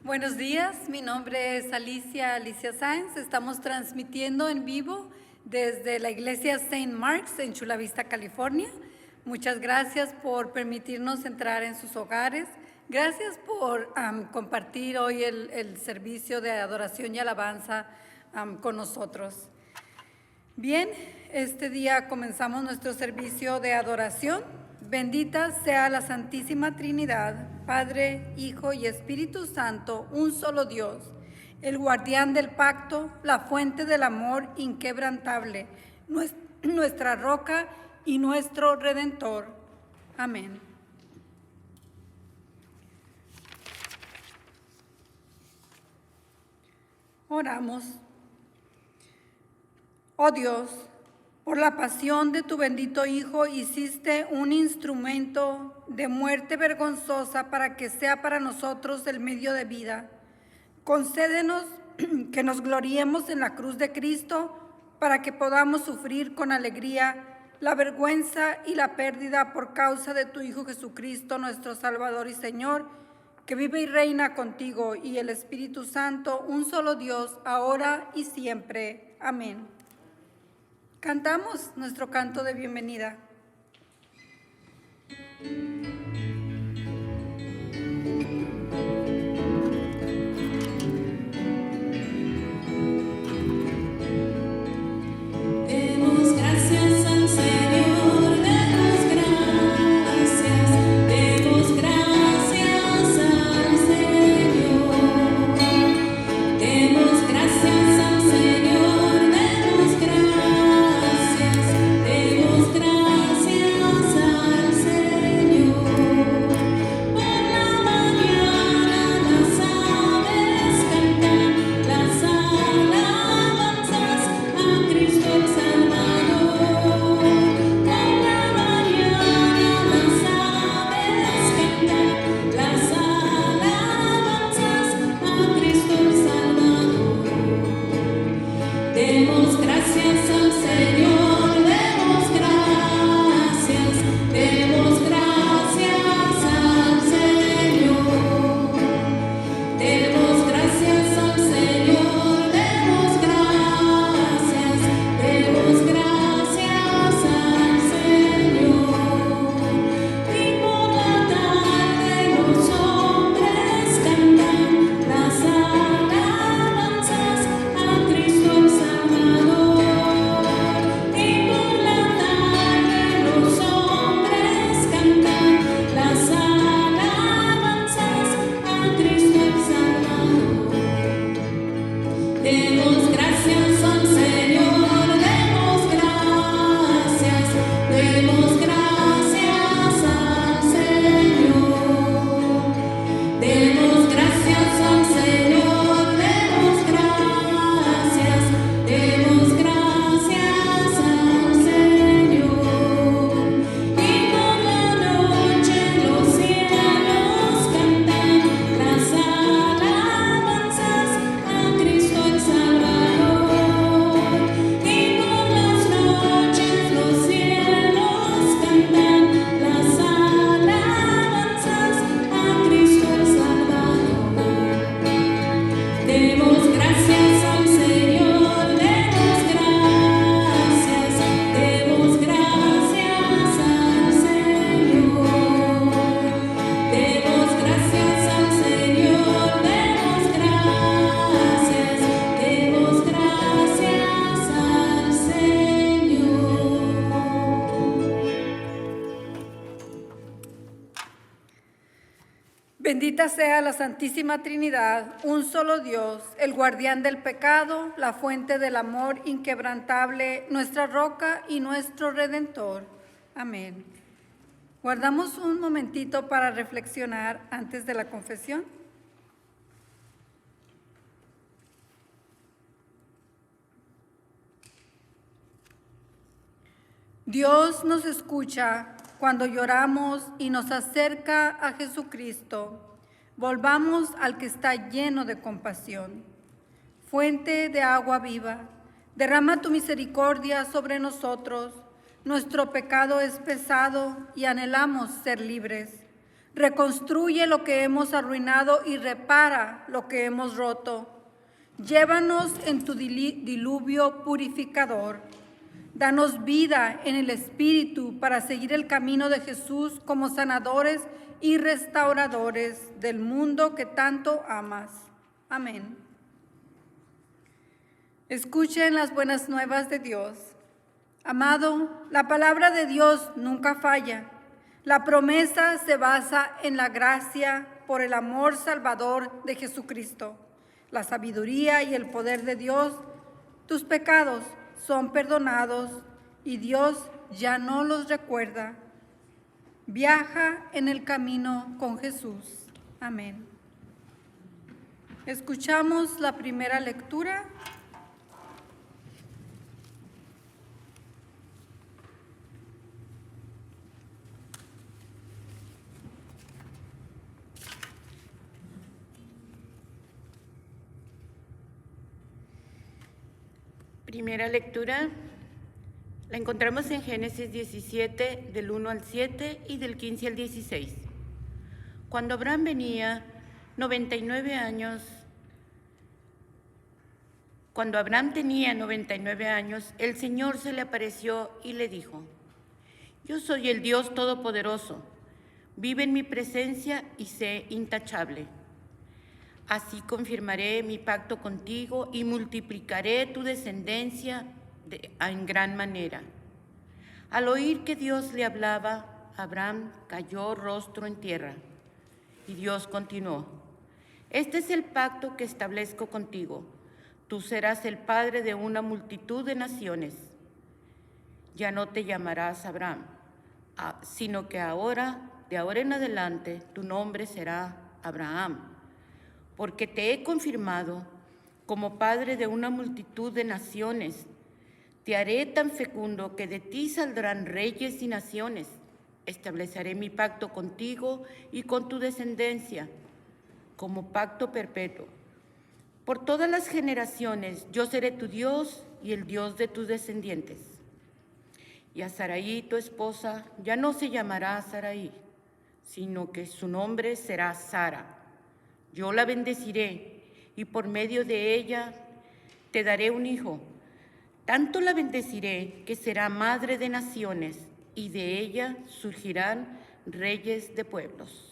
Buenos días, mi nombre es Alicia Sáenz. Estamos transmitiendo en vivo desde la iglesia St. Mark's en Chula Vista, California. Muchas gracias por permitirnos entrar en sus hogares. Gracias por compartir hoy el servicio de adoración y alabanza con nosotros. Bien, este día comenzamos nuestro servicio de adoración. Bendita sea la Santísima Trinidad, Padre, Hijo y Espíritu Santo, un solo Dios, el guardián del pacto, la fuente del amor inquebrantable, nuestra roca y nuestro Redentor. Amén. Oramos. Oh Dios, por la pasión de tu bendito Hijo hiciste un instrumento de muerte vergonzosa para que sea para nosotros el medio de vida. Concédenos que nos gloriemos en la cruz de Cristo para que podamos sufrir con alegría la vergüenza y la pérdida por causa de tu Hijo Jesucristo, nuestro Salvador y Señor, que vive y reina contigo y el Espíritu Santo, un solo Dios, ahora y siempre. Amén. Cantamos nuestro canto de bienvenida. Bendita sea la Santísima Trinidad, un solo Dios, el guardián del pecado, la fuente del amor inquebrantable, nuestra roca y nuestro Redentor. Amén. Guardamos un momentito para reflexionar antes de la confesión. Dios nos escucha cuando lloramos y nos acerca a Jesucristo. Volvamos al que está lleno de compasión. Fuente de agua viva, derrama tu misericordia sobre nosotros. Nuestro pecado es pesado y anhelamos ser libres. Reconstruye lo que hemos arruinado y repara lo que hemos roto. Llévanos en tu diluvio purificador. Danos vida en el Espíritu para seguir el camino de Jesús como sanadores y restauradores del mundo que tanto amas. Amén. Escuchen las buenas nuevas de Dios. Amado, la palabra de Dios nunca falla. La promesa se basa en la gracia por el amor salvador de Jesucristo, la sabiduría y el poder de Dios. Tus pecados son perdonados y Dios ya no los recuerda. Viaja en el camino con Jesús. Amén. Escuchamos la primera lectura. Primera lectura la encontramos en Génesis 17, del 1 al 7 y del 15 al 16. Cuando Abraham tenía 99 años, el Señor se le apareció y le dijo: Yo soy el Dios Todopoderoso, vive en mi presencia y sé intachable. Así confirmaré mi pacto contigo y multiplicaré tu descendencia en gran manera. Al oír que Dios le hablaba, Abraham cayó rostro en tierra. Y Dios continuó: Este es el pacto que establezco contigo. Tú serás el padre de una multitud de naciones. Ya no te llamarás Abraham, sino que de ahora en adelante, tu nombre será Abraham, porque te he confirmado como padre de una multitud de naciones. Te haré tan fecundo que de ti saldrán reyes y naciones. Estableceré mi pacto contigo y con tu descendencia como pacto perpetuo. Por todas las generaciones yo seré tu Dios y el Dios de tus descendientes. Y a Sarai, tu esposa, ya no se llamará Sarai, sino que su nombre será Sara. Yo la bendeciré y por medio de ella te daré un hijo. Tanto la bendeciré que será madre de naciones y de ella surgirán reyes de pueblos.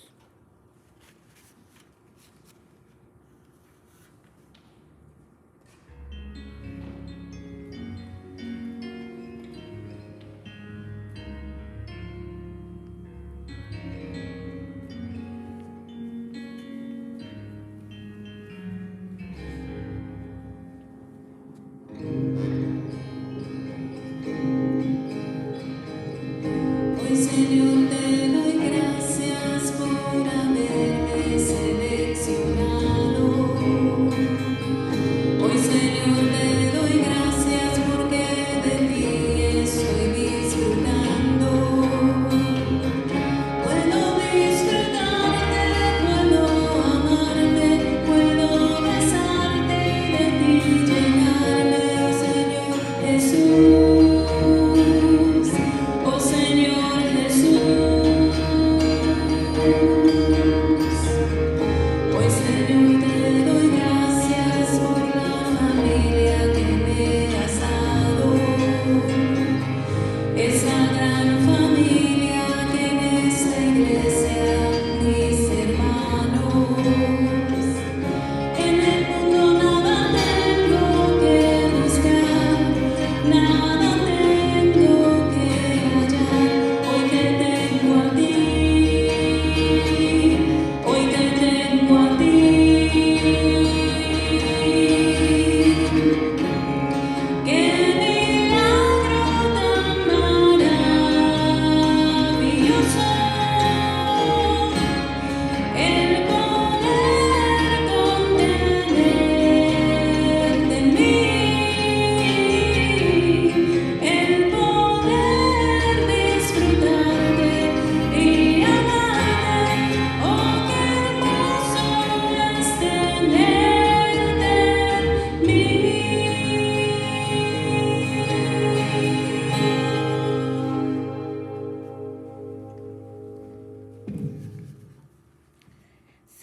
Señor, te doy gracias por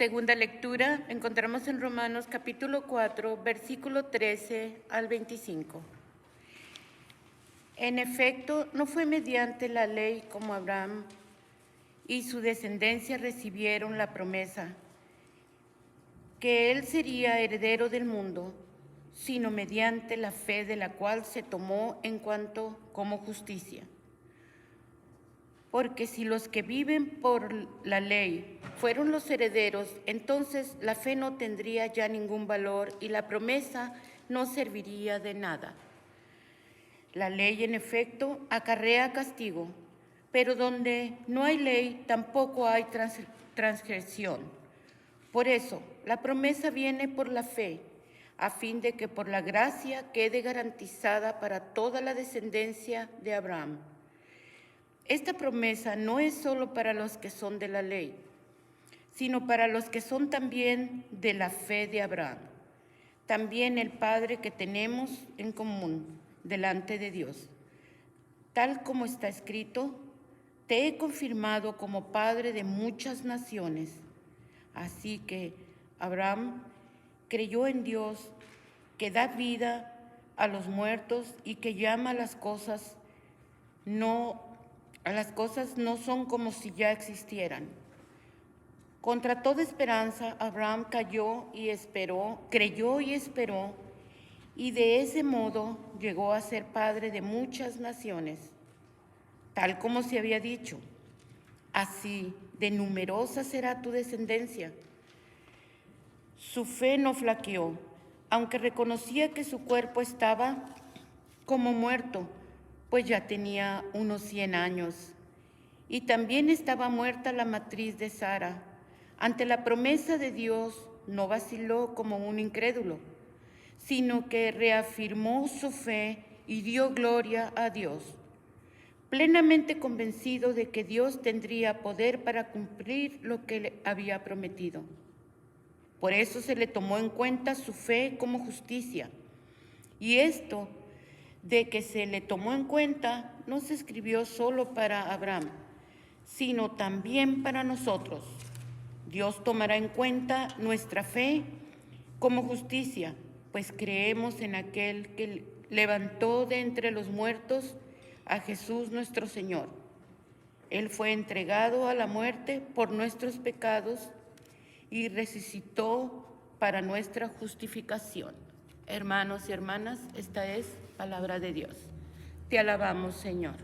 Segunda lectura, encontramos en Romanos capítulo 4, versículo 13 al 25. En efecto, no fue mediante la ley como Abraham y su descendencia recibieron la promesa, que él sería heredero del mundo, sino mediante la fe de la cual se tomó en cuanto como justicia. Porque si los que viven por la ley fueron los herederos, entonces la fe no tendría ya ningún valor y la promesa no serviría de nada. La ley, en efecto, acarrea castigo, pero donde no hay ley tampoco hay transgresión. Por eso, la promesa viene por la fe, a fin de que por la gracia quede garantizada para toda la descendencia de Abraham. Esta promesa no es solo para los que son de la ley, sino para los que son también de la fe de Abraham, también el Padre que tenemos en común delante de Dios. Tal como está escrito, te he confirmado como padre de muchas naciones. Así que Abraham creyó en Dios, que da vida a los muertos y que llama a las cosas no son como si ya existieran. Contra toda esperanza, Abraham creyó y esperó, y de ese modo llegó a ser padre de muchas naciones, tal como se había dicho: así de numerosa será tu descendencia. Su fe no flaqueó, aunque reconocía que su cuerpo estaba como muerto, pues ya tenía unos 100 años, y también estaba muerta la matriz de Sara. Ante la promesa de Dios no vaciló como un incrédulo, sino que reafirmó su fe y dio gloria a Dios, plenamente convencido de que Dios tendría poder para cumplir lo que le había prometido. Por eso se le tomó en cuenta su fe como justicia, y esto de que se le tomó en cuenta no se escribió solo para Abraham, sino también para nosotros. Dios tomará en cuenta nuestra fe como justicia, pues creemos en aquel que levantó de entre los muertos a Jesús nuestro Señor. Él fue entregado a la muerte por nuestros pecados y resucitó para nuestra justificación. Hermanos y hermanas, esta es palabra de Dios. Te alabamos, Señor.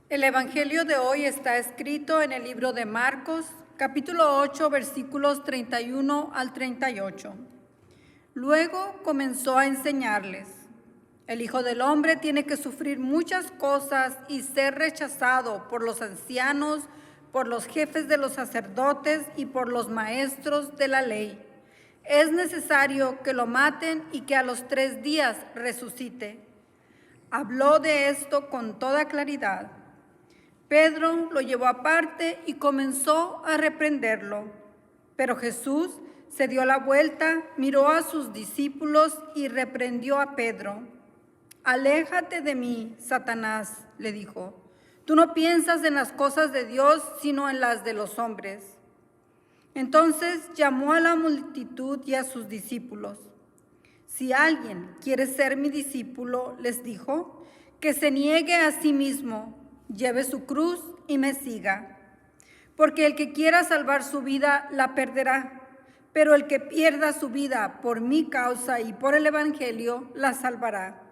El Evangelio de hoy está escrito en el libro de Marcos, capítulo 8, versículos 31 al 38. Luego comenzó a enseñarles: el Hijo del Hombre tiene que sufrir muchas cosas y ser rechazado por los ancianos, por los jefes de los sacerdotes y por los maestros de la ley. Es necesario que lo maten y que a los 3 días resucite. Habló de esto con toda claridad. Pedro lo llevó aparte y comenzó a reprenderlo. Pero Jesús se dio la vuelta, miró a sus discípulos y reprendió a Pedro. «Aléjate de mí, Satanás», le dijo. «Tú no piensas en las cosas de Dios, sino en las de los hombres». Entonces llamó a la multitud y a sus discípulos. «Si alguien quiere ser mi discípulo», les dijo, «que se niegue a sí mismo, lleve su cruz y me siga. Porque el que quiera salvar su vida la perderá, pero el que pierda su vida por mi causa y por el Evangelio la salvará.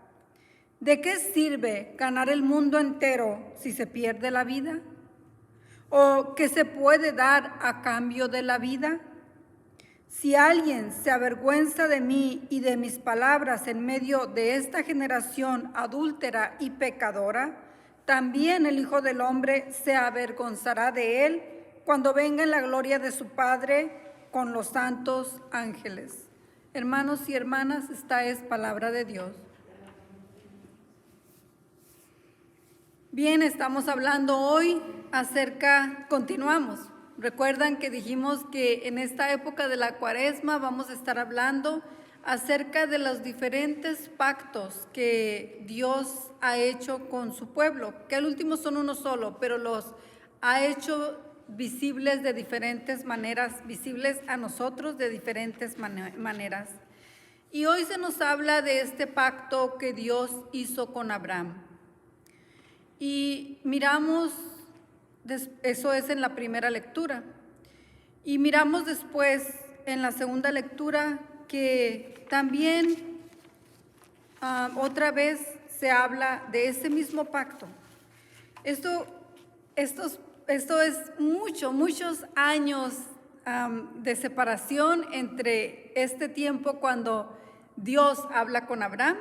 ¿De qué sirve ganar el mundo entero si se pierde la vida? ¿O qué se puede dar a cambio de la vida? Si alguien se avergüenza de mí y de mis palabras en medio de esta generación adúltera y pecadora, también el Hijo del Hombre se avergonzará de él cuando venga en la gloria de su Padre con los santos ángeles». Hermanos y hermanas, esta es palabra de Dios. Bien, estamos hablando hoy continuamos. Recuerdan que dijimos que en esta época de la Cuaresma vamos a estar hablando acerca de los diferentes pactos que Dios ha hecho con su pueblo, que al último son uno solo, pero los ha hecho visibles de diferentes maneras, visibles a nosotros de diferentes maneras. Y hoy se nos habla de este pacto que Dios hizo con Abraham. Y miramos, eso es en la primera lectura, y miramos después en la segunda lectura que también otra vez se habla de ese mismo pacto. Esto es muchos años de separación entre este tiempo cuando Dios habla con Abraham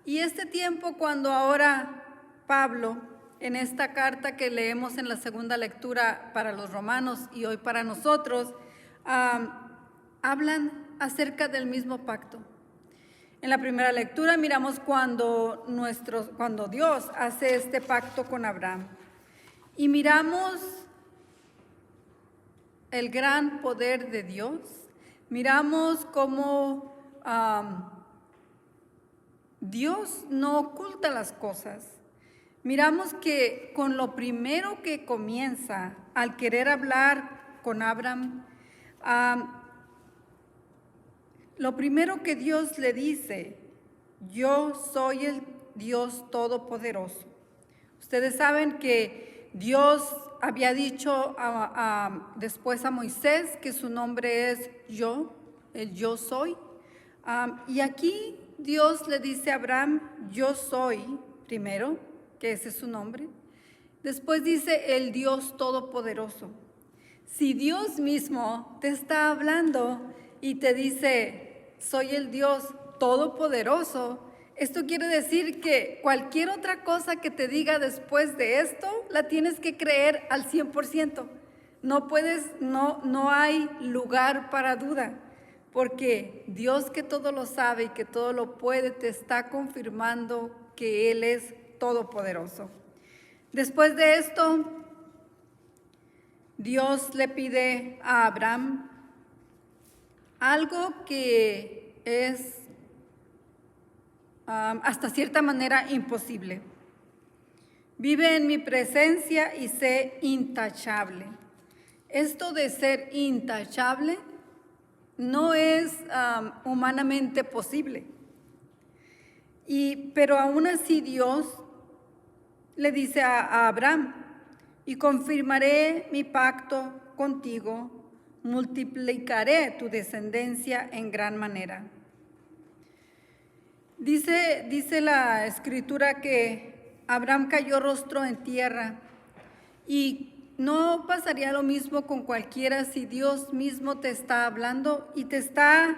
y este tiempo cuando ahora Pablo, en esta carta que leemos en la segunda lectura para los romanos y hoy para nosotros, hablan acerca del mismo pacto. En la primera lectura miramos cuando Dios hace este pacto con Abraham y miramos el gran poder de Dios, miramos cómo Dios no oculta las cosas. Miramos que con lo primero que comienza al querer hablar con Abraham, lo primero que Dios le dice, yo soy el Dios Todopoderoso. Ustedes saben que Dios había dicho después a Moisés que su nombre es yo, el yo soy. Y aquí Dios le dice a Abraham, yo soy, primero, que ese es su nombre. Después dice el Dios Todopoderoso. Si Dios mismo te está hablando y te dice, soy el Dios Todopoderoso, esto quiere decir que cualquier otra cosa que te diga después de esto, la tienes que creer al 100%. No hay lugar para duda, porque Dios que todo lo sabe y que todo lo puede, te está confirmando que Él es todopoderoso. Después de esto, Dios le pide a Abraham algo que es hasta cierta manera imposible. Vive en mi presencia y sé intachable. Esto de ser intachable no es humanamente posible. Pero aún así Dios le dice a Abraham, y confirmaré mi pacto contigo, multiplicaré tu descendencia en gran manera. Dice la Escritura que Abraham cayó rostro en tierra, y no pasaría lo mismo con cualquiera si Dios mismo te está hablando y te está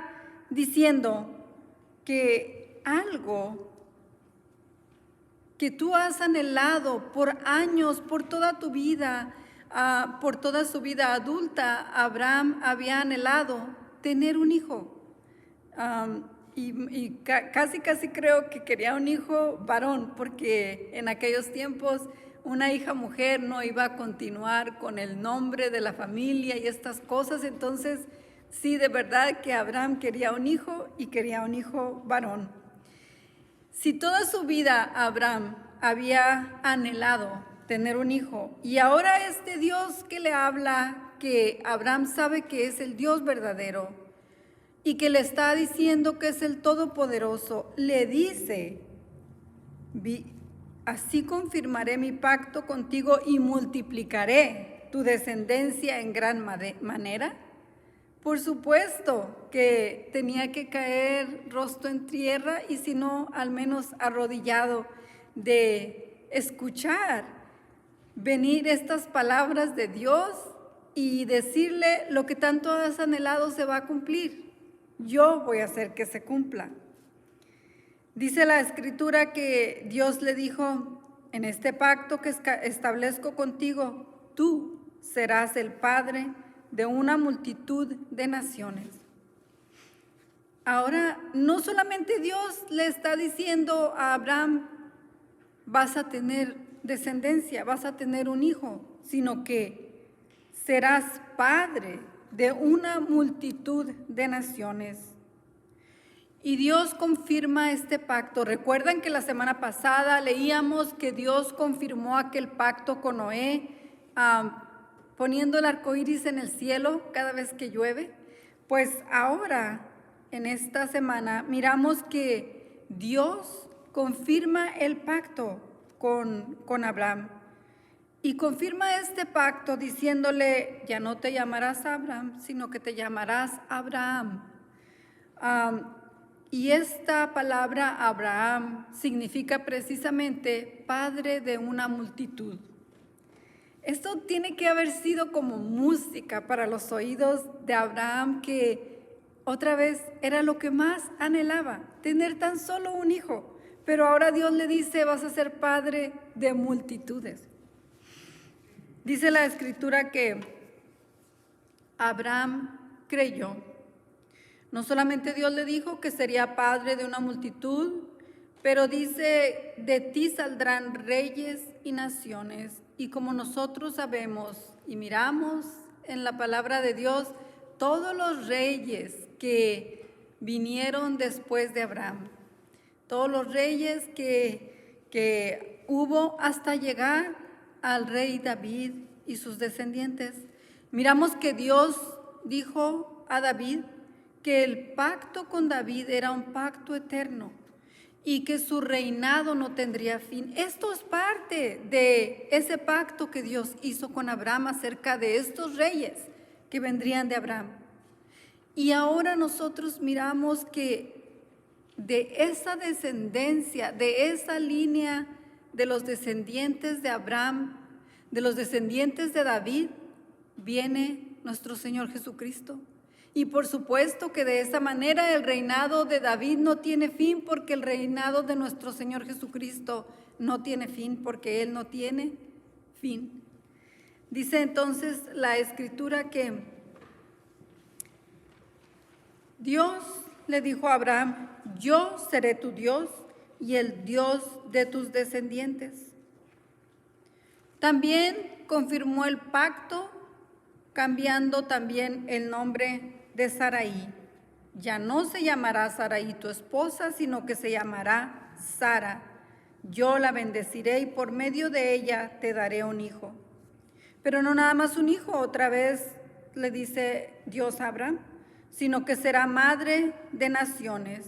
diciendo que algo que tú has anhelado por años, por toda tu vida, por toda su vida adulta, Abraham había anhelado tener un hijo. Casi creo que quería un hijo varón, porque en aquellos tiempos una hija mujer no iba a continuar con el nombre de la familia y estas cosas. Entonces, sí, de verdad que Abraham quería un hijo y quería un hijo varón. Si toda su vida Abraham había anhelado tener un hijo y ahora este Dios que le habla, que Abraham sabe que es el Dios verdadero y que le está diciendo que es el Todopoderoso, le dice, así confirmaré mi pacto contigo y multiplicaré tu descendencia en gran manera. Por supuesto que tenía que caer rostro en tierra y si no, al menos arrodillado, de escuchar venir estas palabras de Dios y decirle lo que tanto has anhelado se va a cumplir. Yo voy a hacer que se cumpla. Dice la Escritura que Dios le dijo, en este pacto que establezco contigo, tú serás el padre de una multitud de naciones. Ahora, no solamente Dios le está diciendo a Abraham, vas a tener descendencia, vas a tener un hijo, sino que serás padre de una multitud de naciones. Y Dios confirma este pacto. Recuerdan que la semana pasada leíamos que Dios confirmó aquel pacto con Noé, poniendo el arco iris en el cielo cada vez que llueve. Pues ahora, en esta semana, miramos que Dios confirma el pacto con Abraham. Y confirma este pacto diciéndole: ya no te llamarás Abraham, sino que te llamarás Abraham. Y esta palabra Abraham significa precisamente padre de una multitud. Esto tiene que haber sido como música para los oídos de Abraham, que otra vez era lo que más anhelaba, tener tan solo un hijo. Pero ahora Dios le dice: vas a ser padre de multitudes. Dice la Escritura que Abraham creyó. No solamente Dios le dijo que sería padre de una multitud, pero dice: de ti saldrán reyes y naciones. Y como nosotros sabemos y miramos en la palabra de Dios, todos los reyes que vinieron después de Abraham, todos los reyes que hubo hasta llegar al rey David y sus descendientes. Miramos que Dios dijo a David que el pacto con David era un pacto eterno y que su reinado no tendría fin. Esto es parte de ese pacto que Dios hizo con Abraham acerca de estos reyes que vendrían de Abraham. Y ahora nosotros miramos que de esa descendencia, de esa línea de los descendientes de Abraham, de los descendientes de David, viene nuestro Señor Jesucristo. Y por supuesto que de esa manera el reinado de David no tiene fin, porque el reinado de nuestro Señor Jesucristo no tiene fin, porque Él no tiene fin. Dice entonces la Escritura que Dios le dijo a Abraham: yo seré tu Dios y el Dios de tus descendientes. También confirmó el pacto cambiando también el nombre de Sarai. Ya no se llamará Sarai tu esposa, sino que se llamará Sara. Yo la bendeciré y por medio de ella te daré un hijo. Pero no nada más un hijo, otra vez le dice Dios a Abraham, sino que será madre de naciones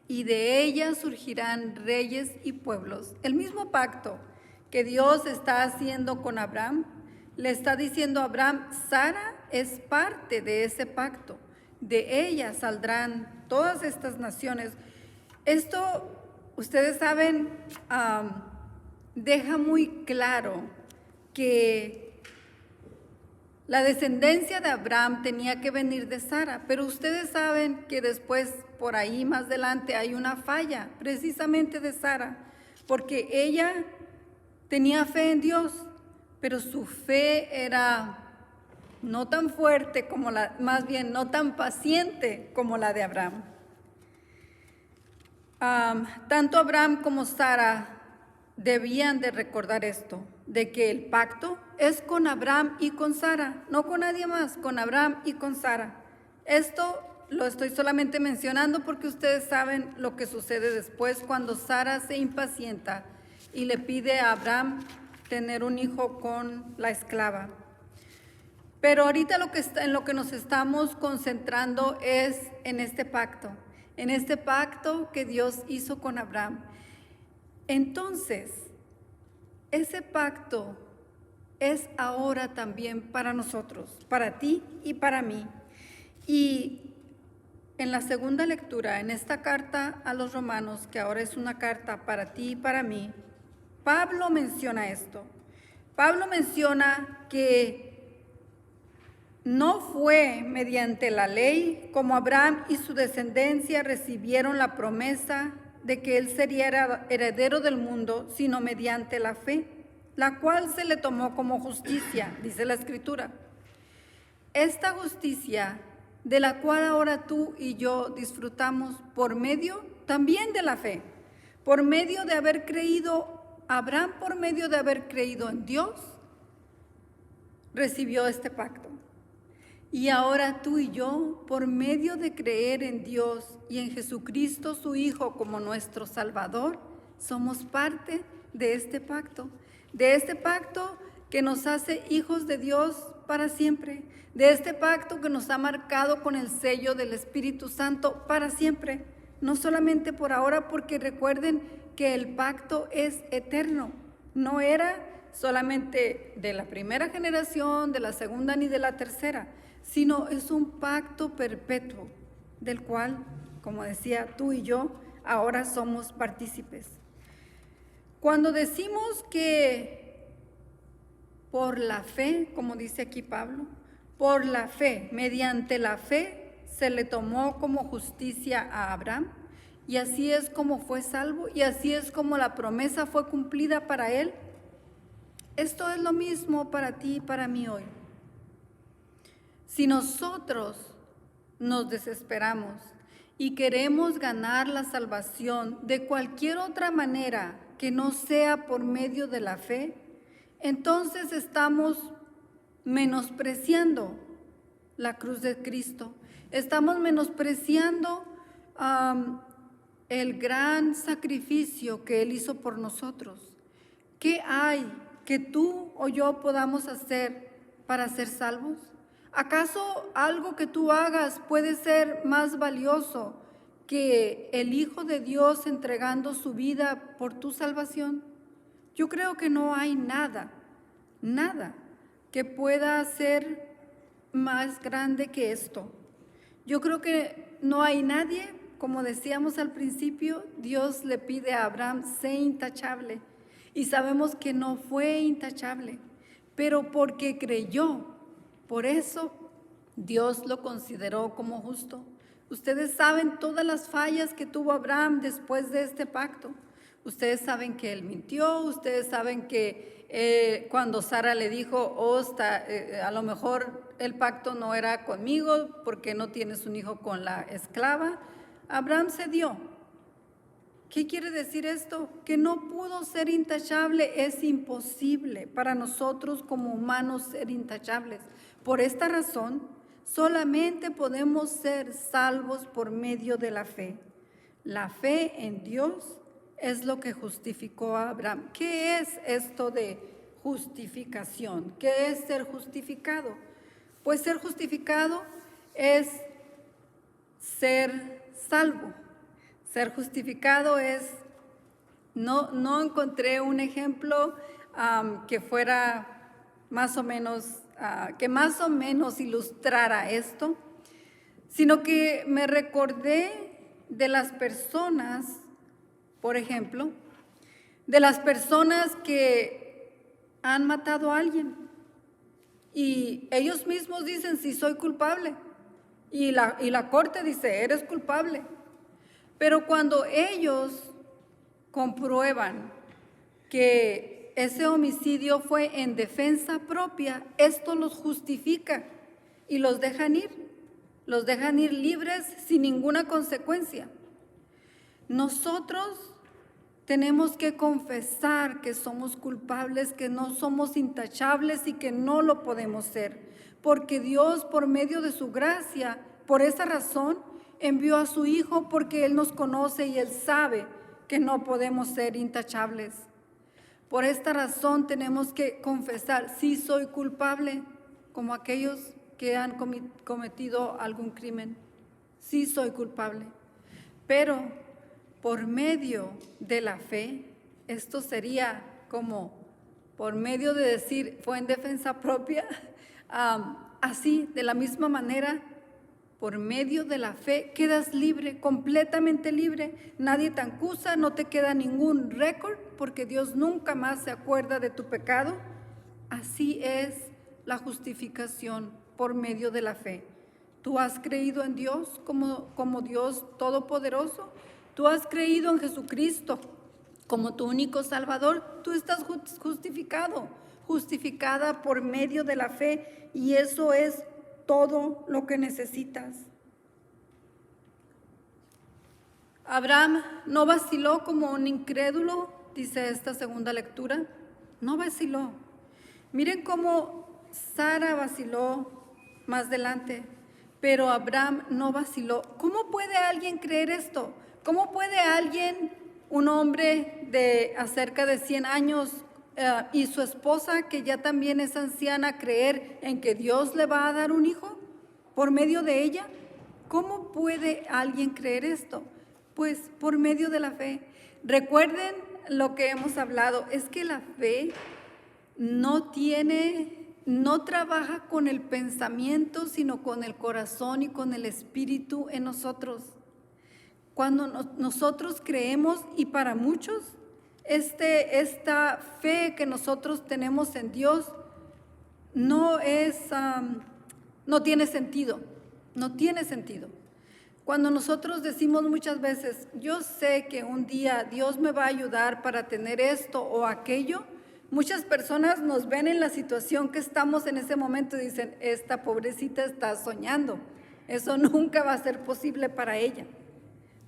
y de ella surgirán reyes y pueblos. El mismo pacto que Dios está haciendo con Abraham, le está diciendo a Abraham: Sara es parte de ese pacto, de ella saldrán todas estas naciones. Esto, ustedes saben, deja muy claro que la descendencia de Abraham tenía que venir de Sara, pero ustedes saben que después, por ahí más adelante, hay una falla precisamente de Sara, porque ella tenía fe en Dios, pero su fe era no tan fuerte como más bien no tan paciente como la de Abraham. Tanto Abraham como Sara debían de recordar esto, de que el pacto es con Abraham y con Sara, no con nadie más, con Abraham y con Sara. Esto lo estoy solamente mencionando porque ustedes saben lo que sucede después cuando Sara se impacienta y le pide a Abraham tener un hijo con la esclava. Pero ahorita en lo que nos estamos concentrando es en este pacto que Dios hizo con Abraham. Entonces, ese pacto es ahora también para nosotros, para ti y para mí. Y en la segunda lectura, en esta carta a los Romanos, que ahora es una carta para ti y para mí, Pablo menciona esto. Pablo menciona que no fue mediante la ley como Abraham y su descendencia recibieron la promesa de que él sería heredero del mundo, sino mediante la fe, la cual se le tomó como justicia, dice la Escritura. Esta justicia, de la cual ahora tú y yo disfrutamos por medio también de la fe, por medio de haber creído, Abraham por medio de haber creído en Dios, recibió este pacto. Y ahora tú y yo, por medio de creer en Dios y en Jesucristo su Hijo como nuestro Salvador, somos parte de este pacto que nos hace hijos de Dios para siempre, de este pacto que nos ha marcado con el sello del Espíritu Santo para siempre, no solamente por ahora, porque recuerden que el pacto es eterno, no era solamente de la primera generación, de la segunda ni de la tercera, sino es un pacto perpetuo del cual, como decía, tú y yo ahora somos partícipes. Cuando decimos que por la fe, como dice aquí Pablo, por la fe, mediante la fe, se le tomó como justicia a Abraham, y así es como fue salvo, y así es como la promesa fue cumplida para él. Esto es lo mismo para ti y para mí hoy. Si nosotros nos desesperamos y queremos ganar la salvación de cualquier otra manera que no sea por medio de la fe, entonces estamos menospreciando la cruz de Cristo. Estamos menospreciando el gran sacrificio que Él hizo por nosotros. ¿Qué hay que tú o yo podamos hacer para ser salvos? ¿Acaso algo que tú hagas puede ser más valioso que el Hijo de Dios entregando su vida por tu salvación? Yo creo que no hay nada que pueda ser más grande que esto. Yo creo que no hay nadie, como decíamos al principio, Dios le pide a Abraham, sé intachable. Y sabemos que no fue intachable, pero porque creyó, por eso Dios lo consideró como justo. Ustedes saben todas las fallas que tuvo Abraham después de este pacto. Ustedes saben que él mintió, ustedes saben que cuando Sara le dijo, a lo mejor el pacto no era conmigo porque no tienes un hijo con la esclava, Abraham cedió. ¿Qué quiere decir esto? Que no pudo ser intachable, es imposible para nosotros como humanos ser intachables. Por esta razón, solamente podemos ser salvos por medio de la fe. La fe en Dios es lo que justificó a Abraham. ¿Qué es esto de justificación? ¿Qué es ser justificado? Pues ser justificado es ser salvo. Ser justificado es, no encontré un ejemplo que fuera más o menos, que más o menos ilustrara esto, sino que me recordé de las personas, por ejemplo, de las personas que han matado a alguien y ellos mismos dicen, sí, soy culpable, y la corte dice, eres culpable. Pero cuando ellos comprueban que ese homicidio fue en defensa propia, esto los justifica y los dejan ir libres sin ninguna consecuencia. Nosotros tenemos que confesar que somos culpables, que no somos intachables y que no lo podemos ser, porque Dios, por medio de su gracia, por esa razón, envió a su Hijo, porque Él nos conoce y Él sabe que no podemos ser intachables. Por esta razón tenemos que confesar, sí soy culpable, como aquellos que han cometido algún crimen. Sí soy culpable. Pero por medio de la fe, esto sería como por medio de decir, fue en defensa propia, así, de la misma manera, por medio de la fe quedas libre, completamente libre. Nadie te acusa, no te queda ningún récord, porque Dios nunca más se acuerda de tu pecado. Así es la justificación por medio de la fe. ¿Tú has creído en Dios como Dios todopoderoso? ¿Tú has creído en Jesucristo como tu único Salvador? Tú estás justificado, justificada por medio de la fe, y eso es todo lo que necesitas. Abraham no vaciló como un incrédulo, dice esta segunda lectura. No vaciló. Miren cómo Sara vaciló más adelante. Pero Abraham no vaciló. ¿Cómo puede alguien creer esto? ¿Cómo puede alguien, un hombre de acerca de 100 años y su esposa, que ya también es anciana, creer en que Dios le va a dar un hijo por medio de ella? ¿Cómo puede alguien creer esto? Pues por medio de la fe. Recuerden lo que hemos hablado, es que la fe no trabaja con el pensamiento, sino con el corazón y con el espíritu en nosotros. Cuando nosotros creemos, y para muchos, esta fe que nosotros tenemos en Dios no tiene sentido, no tiene sentido. Cuando nosotros decimos muchas veces, yo sé que un día Dios me va a ayudar para tener esto o aquello, muchas personas nos ven en la situación que estamos en ese momento y dicen, esta pobrecita está soñando, eso nunca va a ser posible para ella.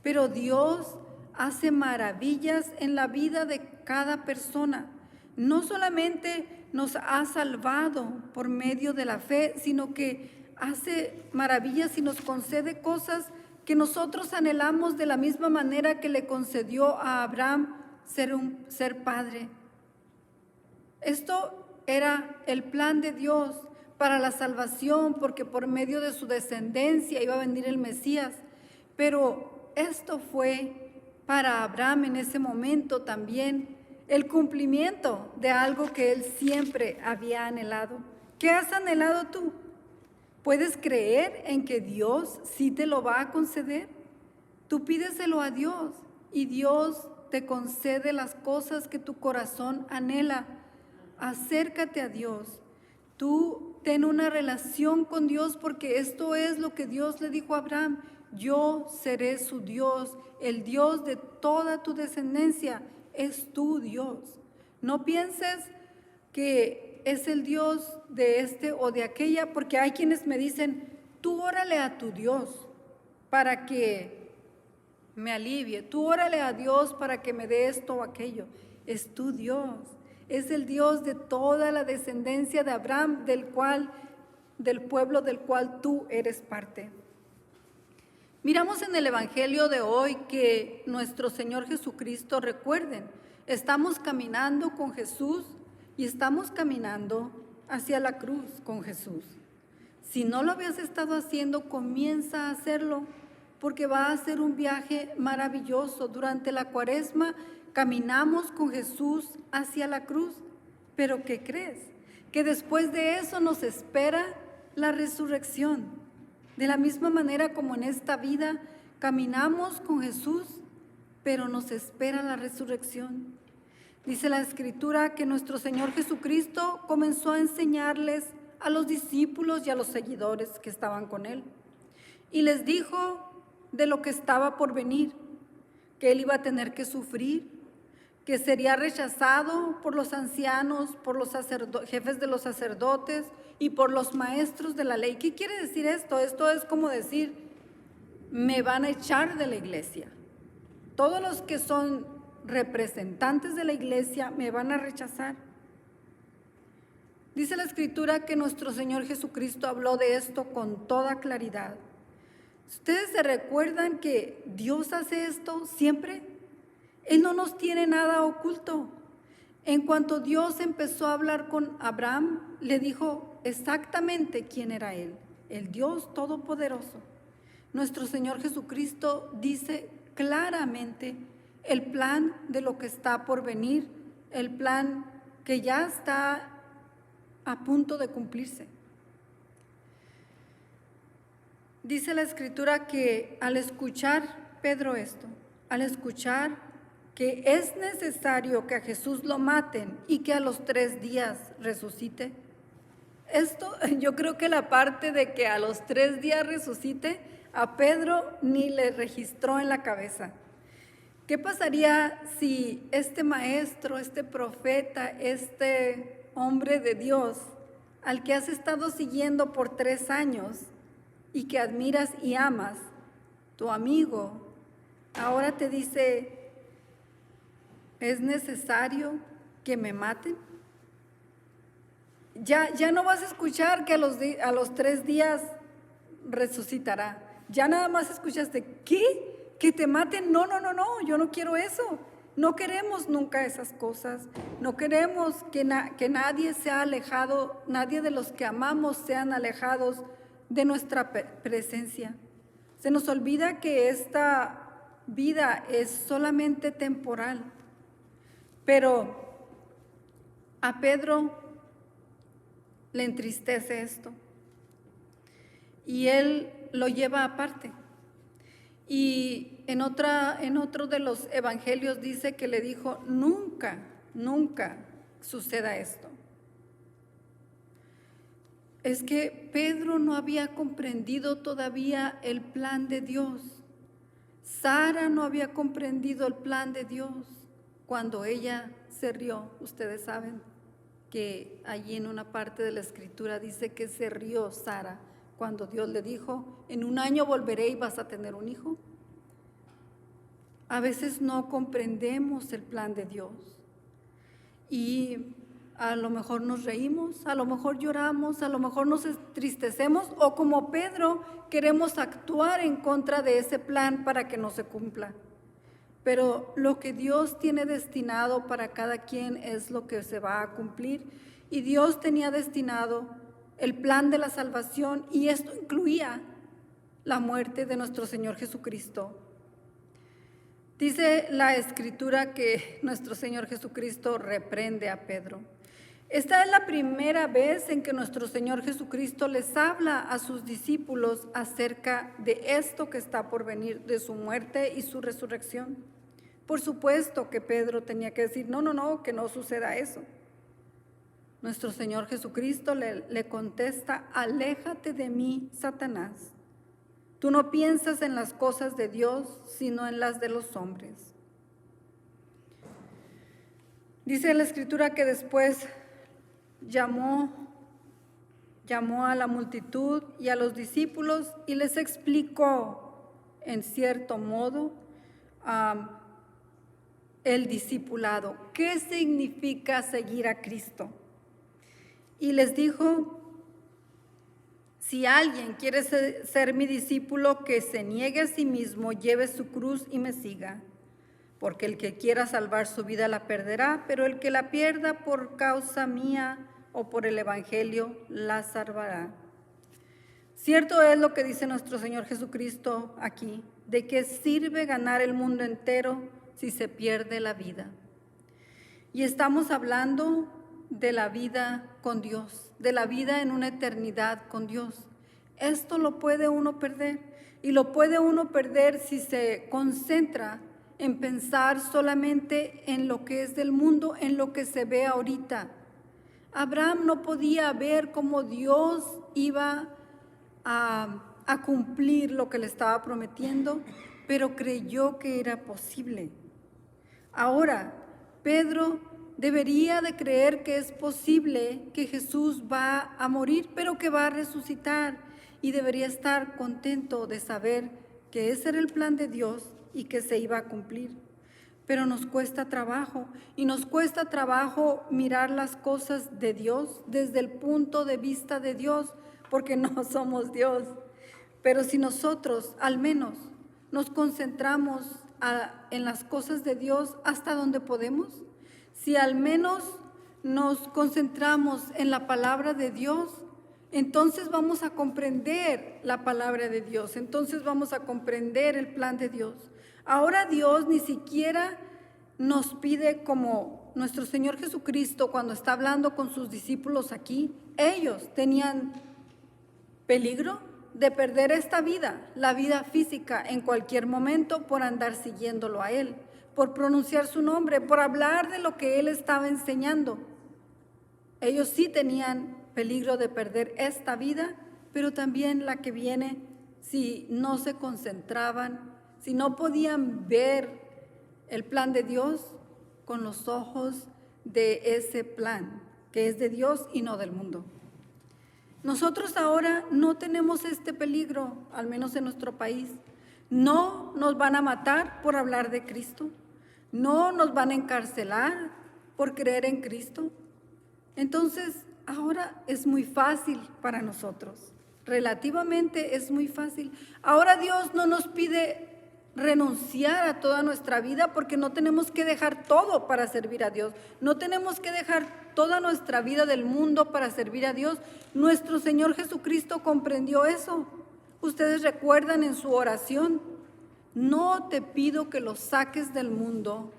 Pero Dios hace maravillas en la vida de cada persona. No solamente nos ha salvado por medio de la fe, sino que hace maravillas y nos concede cosas que nosotros anhelamos de la misma manera que le concedió a Abraham ser padre. Esto era el plan de Dios para la salvación, porque por medio de su descendencia iba a venir el Mesías. Pero esto fue para Abraham en ese momento también el cumplimiento de algo que él siempre había anhelado. ¿Qué has anhelado tú? ¿Puedes creer en que Dios sí te lo va a conceder? Tú pídeselo a Dios y Dios te concede las cosas que tu corazón anhela. Acércate a Dios. Tú ten una relación con Dios, porque esto es lo que Dios le dijo a Abraham. Yo seré su Dios, el Dios de toda tu descendencia es tu Dios. No pienses que es el Dios de este o de aquella, porque hay quienes me dicen, tú órale a tu Dios para que me alivie, tú órale a Dios para que me dé esto o aquello. Es tu Dios, es el Dios de toda la descendencia de Abraham, del pueblo del cual tú eres parte. Miramos en el Evangelio de hoy que nuestro Señor Jesucristo, recuerden, estamos caminando con Jesús y estamos caminando hacia la cruz con Jesús. Si no lo habías estado haciendo, comienza a hacerlo, porque va a ser un viaje maravilloso. Durante la Cuaresma caminamos con Jesús hacia la cruz. ¿Pero qué crees? Que después de eso nos espera la resurrección. De la misma manera como en esta vida caminamos con Jesús, pero nos espera la resurrección. Dice la Escritura que nuestro Señor Jesucristo comenzó a enseñarles a los discípulos y a los seguidores que estaban con Él. Y les dijo de lo que estaba por venir, que Él iba a tener que sufrir, que sería rechazado por los ancianos, por los jefes de los sacerdotes y por los maestros de la ley. ¿Qué quiere decir esto? Esto es como decir, me van a echar de la iglesia. Todos los que son representantes de la iglesia me van a rechazar. Dice la Escritura que nuestro Señor Jesucristo habló de esto con toda claridad. ¿Ustedes se recuerdan que Dios hace esto siempre? Él no nos tiene nada oculto. En cuanto Dios empezó a hablar con Abraham, le dijo exactamente quién era Él, el Dios Todopoderoso. Nuestro Señor Jesucristo dice claramente el plan de lo que está por venir, el plan que ya está a punto de cumplirse. Dice la Escritura que al escuchar Pedro esto, al escuchar que es necesario que a Jesús lo maten y que a los 3 días resucite, esto yo creo que la parte de que a los 3 días resucite, a Pedro ni le registró en la cabeza. ¿Qué pasaría si este maestro, este profeta, este hombre de Dios, al que has estado siguiendo por 3 años y que admiras y amas, tu amigo, ahora te dice, ¿es necesario que me maten? Ya no vas a escuchar que a los 3 días resucitará. Ya nada más escuchaste, ¿qué? ¿Que te maten? No, yo no quiero eso. No queremos nunca esas cosas. No queremos que nadie sea alejado, nadie de los que amamos sean alejados de nuestra presencia. Se nos olvida que esta vida es solamente temporal. Pero a Pedro le entristece esto y él lo lleva aparte. Y en otro de los evangelios dice que le dijo, nunca suceda esto. Es que Pedro no había comprendido todavía el plan de Dios. Sara no había comprendido el plan de Dios cuando ella se rió. Ustedes saben que allí en una parte de la escritura dice que se rió Sara cuando Dios le dijo, en 1 año volveré y vas a tener un hijo. A veces no comprendemos el plan de Dios y a lo mejor nos reímos, a lo mejor lloramos, a lo mejor nos entristecemos o como Pedro queremos actuar en contra de ese plan para que no se cumpla. Pero lo que Dios tiene destinado para cada quien es lo que se va a cumplir. Y Dios tenía destinado el plan de la salvación y esto incluía la muerte de nuestro Señor Jesucristo. Dice la Escritura que nuestro Señor Jesucristo reprende a Pedro. Esta es la primera vez en que nuestro Señor Jesucristo les habla a sus discípulos acerca de esto que está por venir, de su muerte y su resurrección. Por supuesto que Pedro tenía que decir, no, que no suceda eso. Nuestro Señor Jesucristo le contesta, aléjate de mí, Satanás. Tú no piensas en las cosas de Dios, sino en las de los hombres. Dice la Escritura que después llamó a la multitud y a los discípulos y les explicó, en cierto modo, el discipulado. ¿Qué significa seguir a Cristo? Y les dijo, si alguien quiere ser mi discípulo, que se niegue a sí mismo, lleve su cruz y me siga. Porque el que quiera salvar su vida la perderá, pero el que la pierda por causa mía o por el evangelio la salvará. Cierto es lo que dice nuestro Señor Jesucristo aquí, de que sirve ganar el mundo entero si se pierde la vida. Y estamos hablando de la vida con Dios, de la vida en una eternidad con Dios. Esto lo puede uno perder, y lo puede uno perder si se concentra en pensar solamente en lo que es del mundo, en lo que se ve ahorita. Abraham no podía ver cómo Dios iba a cumplir lo que le estaba prometiendo, pero creyó que era posible. Ahora, Pedro debería de creer que es posible que Jesús va a morir, pero que va a resucitar, y debería estar contento de saber que ese era el plan de Dios y que se iba a cumplir. Pero nos cuesta trabajo, y nos cuesta trabajo mirar las cosas de Dios desde el punto de vista de Dios, porque no somos Dios. Pero si nosotros al menos nos concentramos en las cosas de Dios hasta donde podemos, si al menos nos concentramos en la palabra de Dios, entonces vamos a comprender la palabra de Dios, entonces vamos a comprender el plan de Dios. Ahora Dios ni siquiera nos pide, como nuestro Señor Jesucristo cuando está hablando con sus discípulos aquí, ellos tenían peligro de perder esta vida, la vida física, en cualquier momento por andar siguiéndolo a Él, por pronunciar su nombre, por hablar de lo que Él estaba enseñando. Ellos sí tenían peligro de perder esta vida, pero también la que viene si no se concentraban, si no podían ver el plan de Dios con los ojos de ese plan, que es de Dios y no del mundo. Nosotros ahora no tenemos este peligro, al menos en nuestro país. No nos van a matar por hablar de Cristo. No nos van a encarcelar por creer en Cristo. Entonces, ahora es muy fácil para nosotros. Relativamente es muy fácil. Ahora Dios no nos pide renunciar a toda nuestra vida porque no tenemos que dejar todo para servir a Dios. No tenemos que dejar toda nuestra vida del mundo para servir a Dios. Nuestro Señor Jesucristo comprendió eso. Ustedes recuerdan en su oración: no te pido que los saques del mundo,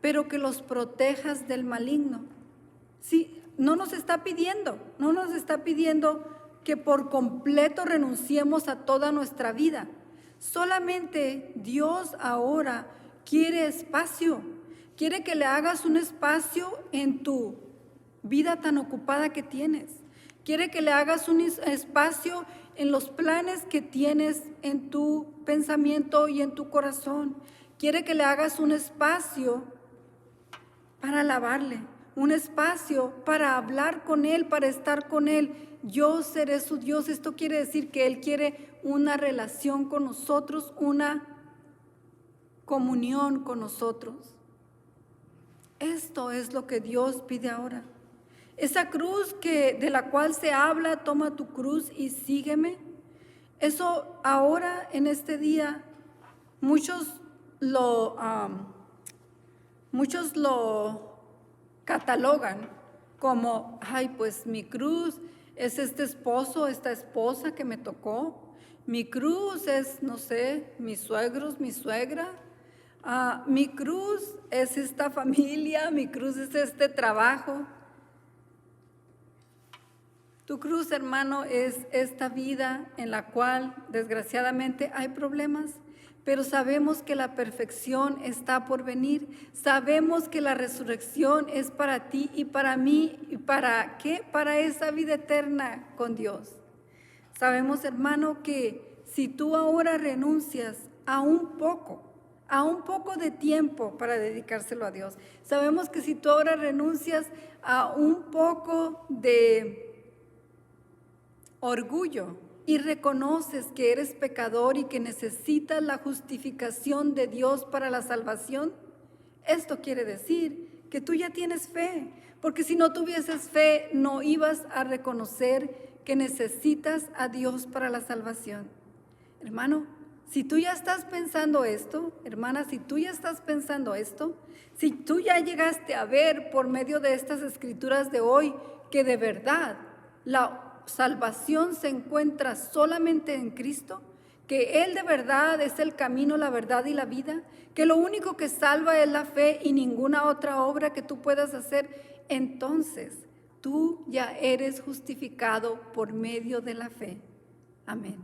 pero que los protejas del maligno. Sí, no nos está pidiendo que por completo renunciemos a toda nuestra vida. Solamente Dios ahora quiere espacio, quiere que le hagas un espacio en tu vida tan ocupada que tienes. Quiere que le hagas un espacio en los planes que tienes en tu pensamiento y en tu corazón. Quiere que le hagas un espacio para alabarle, un espacio para hablar con Él, para estar con Él. Yo seré su Dios. Esto quiere decir que Él quiere una relación con nosotros, una comunión con nosotros. Esto es lo que Dios pide ahora. Esa cruz de la cual se habla: toma tu cruz y sígueme. Eso ahora en este día muchos lo catalogan como: ay, pues mi cruz es este esposo, esta esposa que me tocó. Mi cruz es, no sé, mis suegros, mi suegra. Mi cruz es esta familia, mi cruz es este trabajo. Tu cruz, hermano, es esta vida en la cual desgraciadamente hay problemas, pero sabemos que la perfección está por venir. Sabemos que la resurrección es para ti y para mí. ¿Y para qué? Para esa vida eterna con Dios. Sabemos, hermano, que si tú ahora renuncias a un poco de tiempo para dedicárselo a Dios, sabemos que si tú ahora renuncias a un poco de orgullo y reconoces que eres pecador y que necesitas la justificación de Dios para la salvación, esto quiere decir que tú ya tienes fe, porque si no tuvieses fe no ibas a reconocer que necesitas a Dios para la salvación. Hermano, si tú ya estás pensando esto, hermana, si tú ya estás pensando esto, si tú ya llegaste a ver por medio de estas escrituras de hoy que de verdad la salvación se encuentra solamente en Cristo, que Él de verdad es el camino, la verdad y la vida, que lo único que salva es la fe y ninguna otra obra que tú puedas hacer, entonces tú ya eres justificado por medio de la fe. Amén.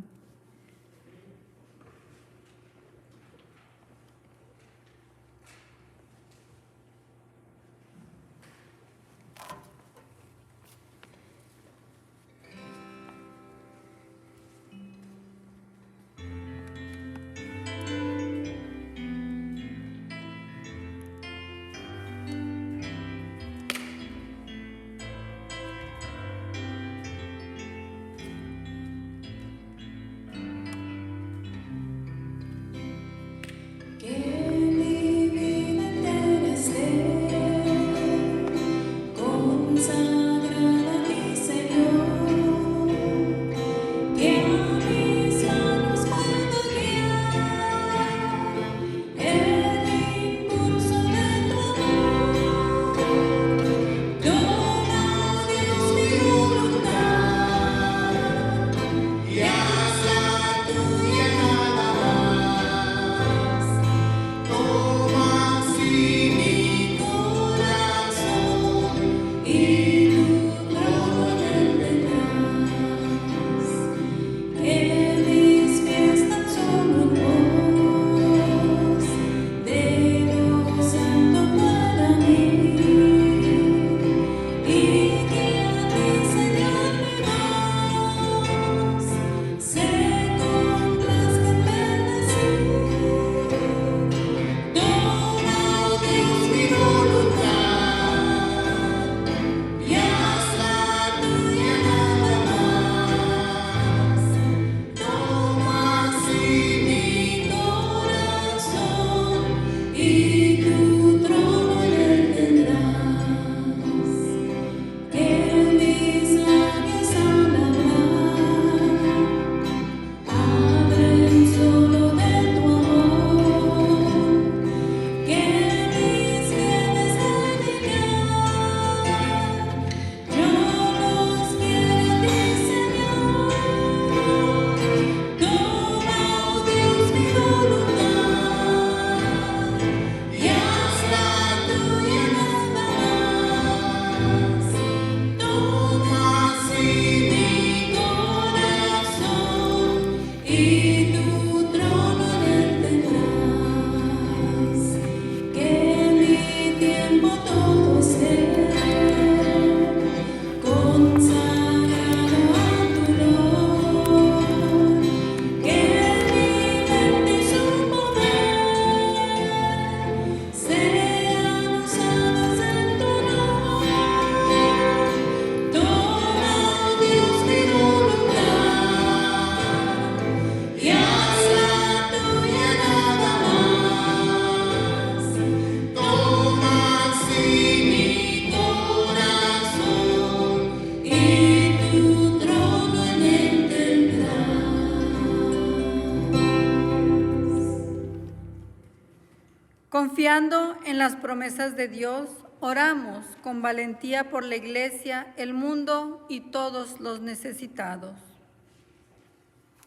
Y Confiando en las promesas de Dios, oramos con valentía por la Iglesia, el mundo y todos los necesitados.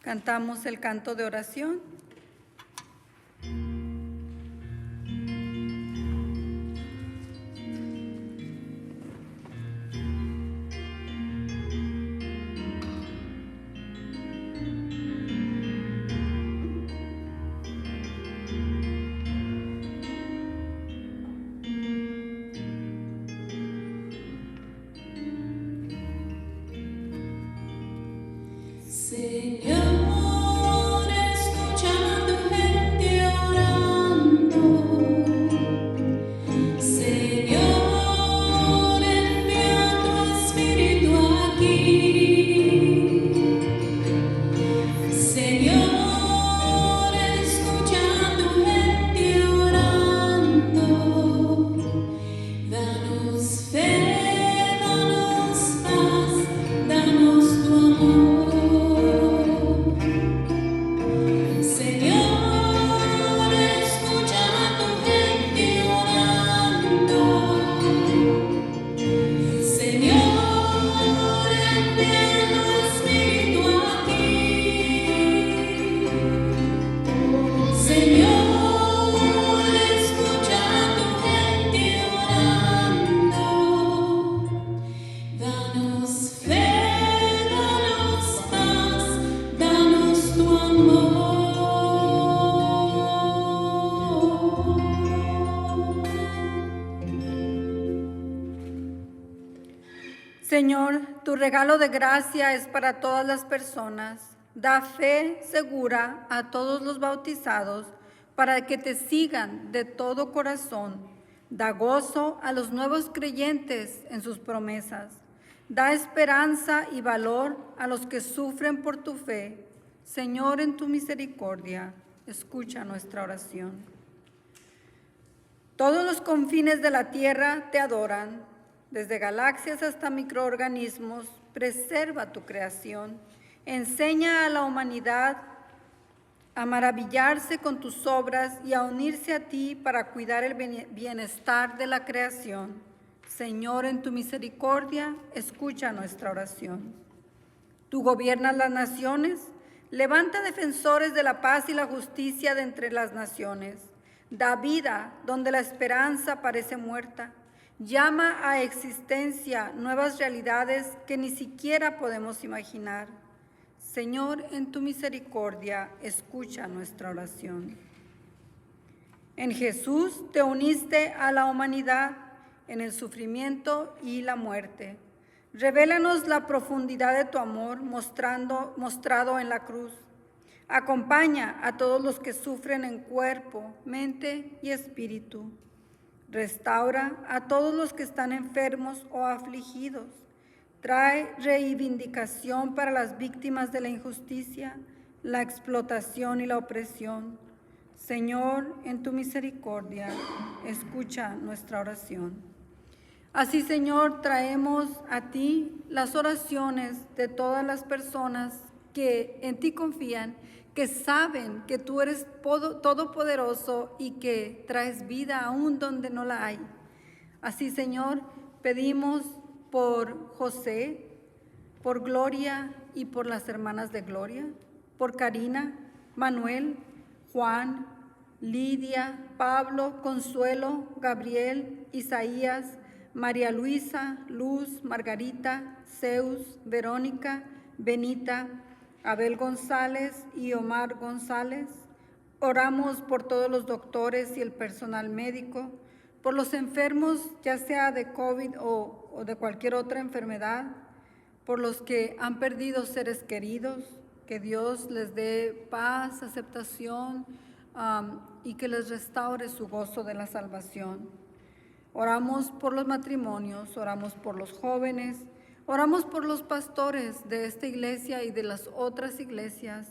Cantamos el canto de oración. Señor, escucha a tu gente orando. Señor, envía tu Espíritu aquí. Señor, escucha a tu gente orando. Danos fe, danos paz, danos tu amor. Señor, tu regalo de gracia es para todas las personas. Da fe segura a todos los bautizados para que te sigan de todo corazón. Da gozo a los nuevos creyentes en sus promesas. Da esperanza y valor a los que sufren por tu fe. Señor, en tu misericordia, escucha nuestra oración. Todos los confines de la tierra te adoran. Desde galaxias hasta microorganismos, preserva tu creación. Enseña a la humanidad a maravillarse con tus obras y a unirse a ti para cuidar el bienestar de la creación. Señor, en tu misericordia, escucha nuestra oración. Tú gobiernas las naciones, levanta defensores de la paz y la justicia de entre las naciones. Da vida donde la esperanza parece muerta. Llama a existencia nuevas realidades que ni siquiera podemos imaginar. Señor, en tu misericordia, escucha nuestra oración. En Jesús te uniste a la humanidad en el sufrimiento y la muerte. Revélanos la profundidad de tu amor mostrado en la cruz. Acompaña a todos los que sufren en cuerpo, mente y espíritu. Restaura a todos los que están enfermos o afligidos. Trae reivindicación para las víctimas de la injusticia, la explotación y la opresión. Señor, en tu misericordia, escucha nuestra oración. Así, Señor, traemos a ti las oraciones de todas las personas que en ti confían, que saben que tú eres todopoderoso y que traes vida aún donde no la hay. Así, Señor, pedimos por José, por Gloria y por las hermanas de Gloria, por Karina, Manuel, Juan, Lidia, Pablo, Consuelo, Gabriel, Isaías, María Luisa, Luz, Margarita, Zeus, Verónica, Benita, Abel González y Omar González. Oramos por todos los doctores y el personal médico, por los enfermos, ya sea de COVID o de cualquier otra enfermedad, por los que han perdido seres queridos, que Dios les dé paz, aceptación y que les restaure su gozo de la salvación. Oramos por los matrimonios, oramos por los jóvenes, oramos por los pastores de esta iglesia y de las otras iglesias.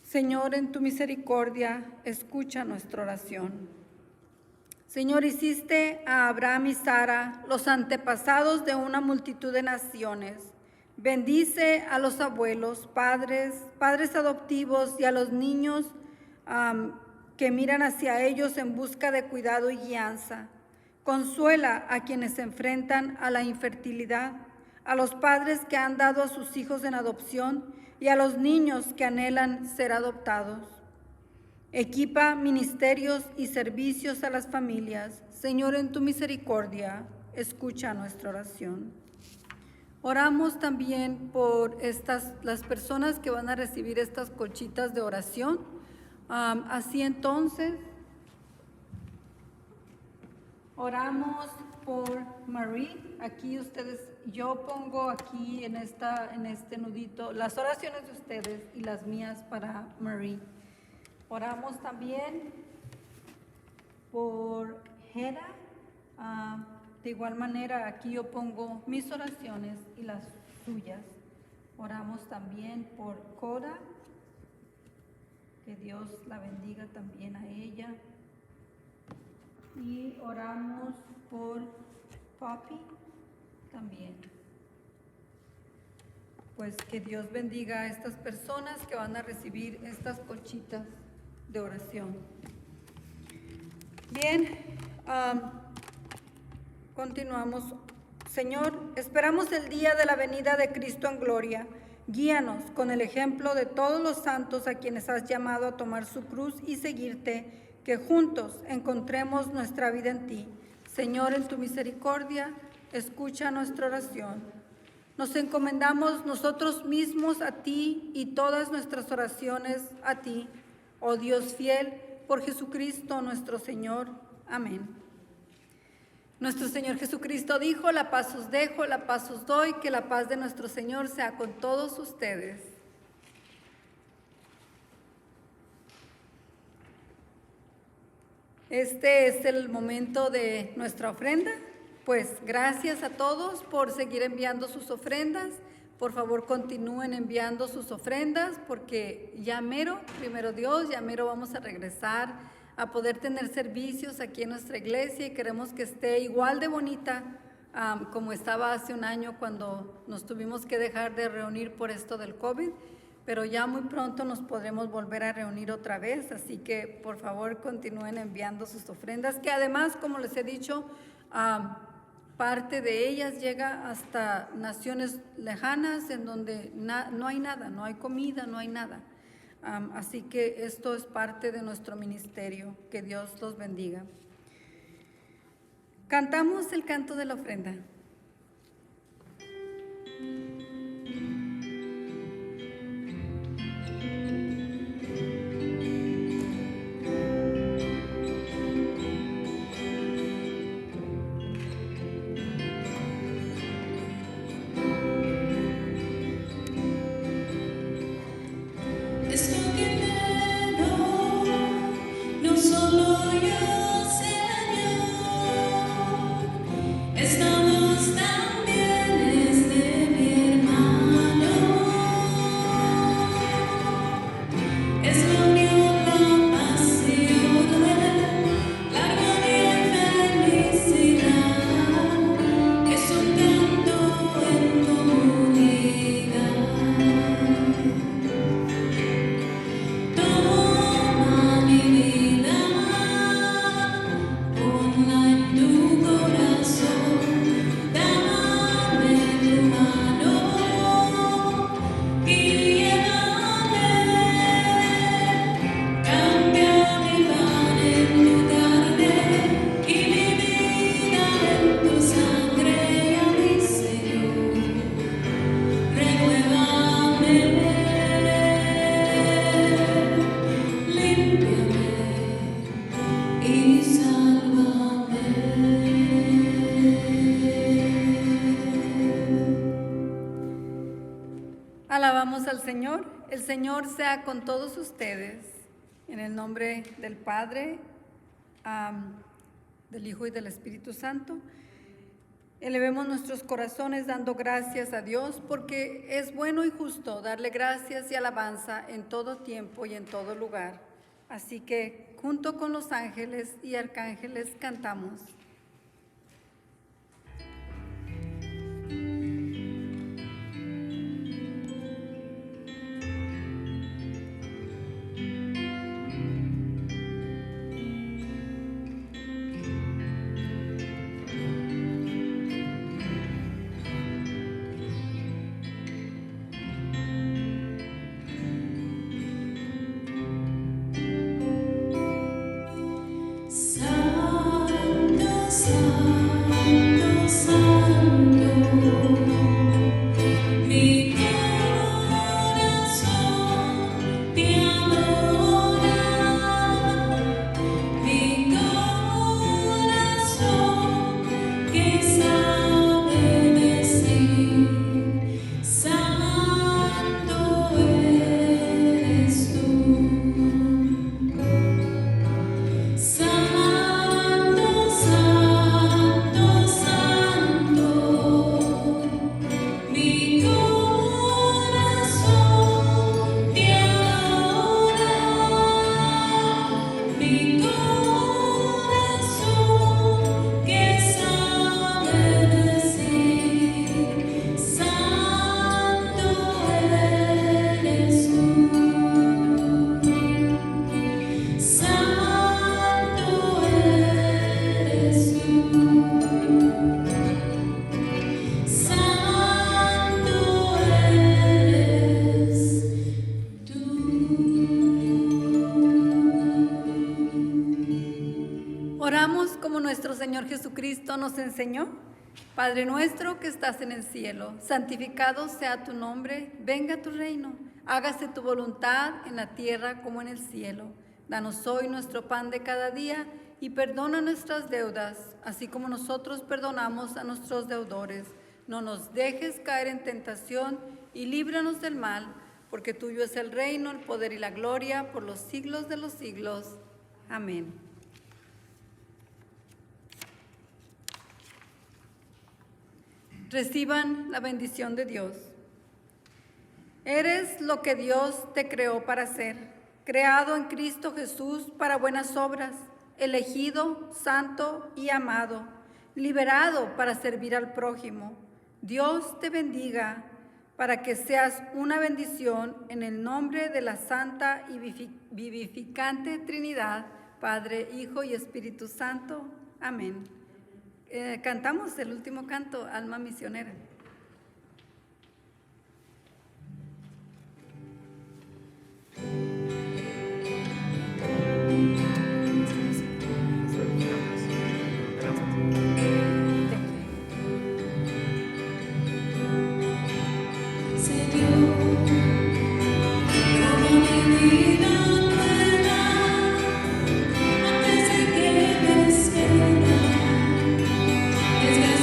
Señor, en tu misericordia, escucha nuestra oración. Señor, hiciste a Abraham y Sara los antepasados de una multitud de naciones. Bendice a los abuelos, padres adoptivos y a los niños que miran hacia ellos en busca de cuidado y guianza. Consuela a quienes se enfrentan a la infertilidad, a los padres que han dado a sus hijos en adopción y a los niños que anhelan ser adoptados. Equipa ministerios y servicios a las familias. Señor, en tu misericordia, escucha nuestra oración. Oramos también por las personas que van a recibir estas colchitas de oración. Así entonces, oramos por Marie. Aquí ustedes, yo pongo aquí en este nudito las oraciones de ustedes y las mías para Marie. Oramos también por Hera. De igual manera, aquí yo pongo mis oraciones y las suyas. Oramos también por Cora. Que Dios la bendiga también a ella. Y oramos por Poppy también. Pues que Dios bendiga a estas personas que van a recibir estas colchitas de oración. Bien, continuamos. Señor, esperamos el día de la venida de Cristo en gloria. Guíanos con el ejemplo de todos los santos a quienes has llamado a tomar su cruz y seguirte, que juntos encontremos nuestra vida en ti. Señor, en tu misericordia, escucha nuestra oración. Nos encomendamos nosotros mismos a ti y todas nuestras oraciones a ti, oh Dios fiel, por Jesucristo nuestro Señor. Amén. Nuestro Señor Jesucristo dijo: la paz os dejo, la paz os doy, que la paz de nuestro Señor sea con todos ustedes. Este es el momento de nuestra ofrenda. Pues gracias a todos por seguir enviando sus ofrendas. Por favor, continúen enviando sus ofrendas porque ya mero, primero Dios, ya mero vamos a regresar a poder tener servicios aquí en nuestra iglesia y queremos que esté igual de bonita como estaba hace un año cuando nos tuvimos que dejar de reunir por esto del COVID, pero ya muy pronto nos podremos volver a reunir otra vez, así que por favor continúen enviando sus ofrendas, que además, como les he dicho, parte de ellas llega hasta naciones lejanas en donde no hay nada, no hay comida, no hay nada. Así que esto es parte de nuestro ministerio. Que Dios los bendiga. Cantamos el canto de la ofrenda. Es lo que quiero, no solo yo, Señor. Estamos tan bienes de mi hermano. Es la unión, la pasión, la armonía y felicidad. Es un canto en comunidad. Toma mi vida, ponla en tu corazón, dame tu mano y llévame. Cambia mi pan en tu carne y mi vida en tu sangre, a mi Señor, renuévame. Límpiame y sálvame. Alabamos al Señor. El Señor sea con todos ustedes. En el nombre del Padre, del Hijo y del Espíritu Santo. Elevemos nuestros corazones dando gracias a Dios porque es bueno y justo darle gracias y alabanza en todo tiempo y en todo lugar. Así que junto con los ángeles y arcángeles cantamos. Jesucristo nos enseñó? Padre nuestro que estás en el cielo, santificado sea tu nombre, venga tu reino, hágase tu voluntad en la tierra como en el cielo. Danos hoy nuestro pan de cada día y perdona nuestras deudas, así como nosotros perdonamos a nuestros deudores. No nos dejes caer en tentación y líbranos del mal, porque tuyo es el reino, el poder y la gloria por los siglos de los siglos. Amén. Reciban la bendición de Dios. Eres lo que Dios te creó para ser, creado en Cristo Jesús para buenas obras, elegido, santo y amado, liberado para servir al prójimo. Dios te bendiga para que seas una bendición en el nombre de la Santa y vivificante Trinidad, Padre, Hijo y Espíritu Santo. Amén. Cantamos el último canto, Alma Misionera. Desde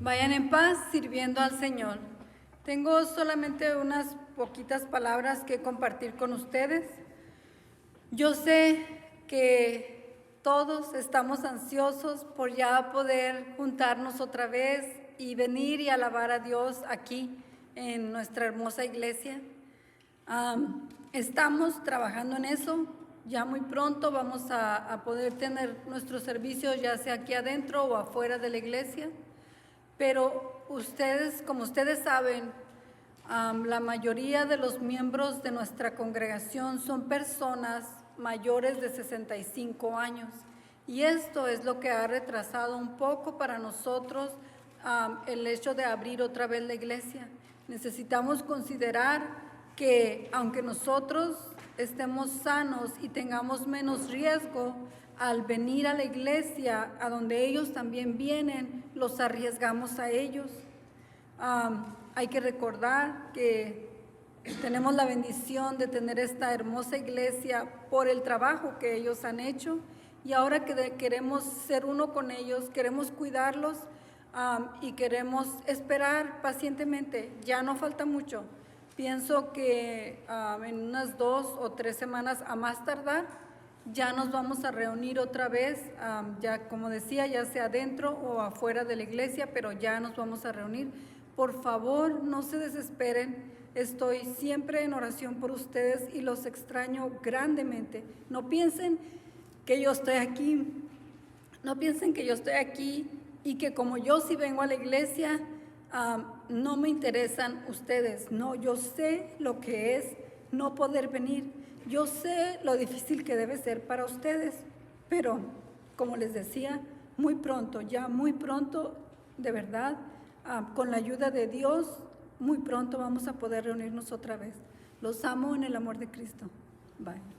Vayan en paz sirviendo al Señor. Tengo solamente unas poquitas palabras que compartir con ustedes. Yo sé que todos estamos ansiosos por ya poder juntarnos otra vez y venir y alabar a Dios aquí en nuestra hermosa iglesia. Estamos trabajando en eso. Ya muy pronto vamos a poder tener nuestros servicios ya sea aquí adentro o afuera de la iglesia. Pero ustedes, como ustedes saben, la mayoría de los miembros de nuestra congregación son personas mayores de 65 años. Y esto es lo que ha retrasado un poco para nosotros el hecho de abrir otra vez la iglesia. Necesitamos considerar que aunque nosotros estemos sanos y tengamos menos riesgo, al venir a la iglesia, a donde ellos también vienen, los arriesgamos a ellos. Hay que recordar que tenemos la bendición de tener esta hermosa iglesia por el trabajo que ellos han hecho, y ahora que queremos ser uno con ellos, queremos cuidarlos y queremos esperar pacientemente. Ya no falta mucho. Pienso que en unas 2 o 3 semanas a más tardar ya nos vamos a reunir otra vez, ya como decía, ya sea dentro o afuera de la iglesia, pero ya nos vamos a reunir. Por favor, no se desesperen. Estoy siempre en oración por ustedes y los extraño grandemente. No piensen que yo estoy aquí. No piensen que yo estoy aquí y que como yo sí vengo a la iglesia, no me interesan ustedes. No, yo sé lo que es no poder venir. Yo sé lo difícil que debe ser para ustedes, pero como les decía, muy pronto, ya muy pronto, de verdad, con la ayuda de Dios, muy pronto vamos a poder reunirnos otra vez. Los amo en el amor de Cristo. Bye.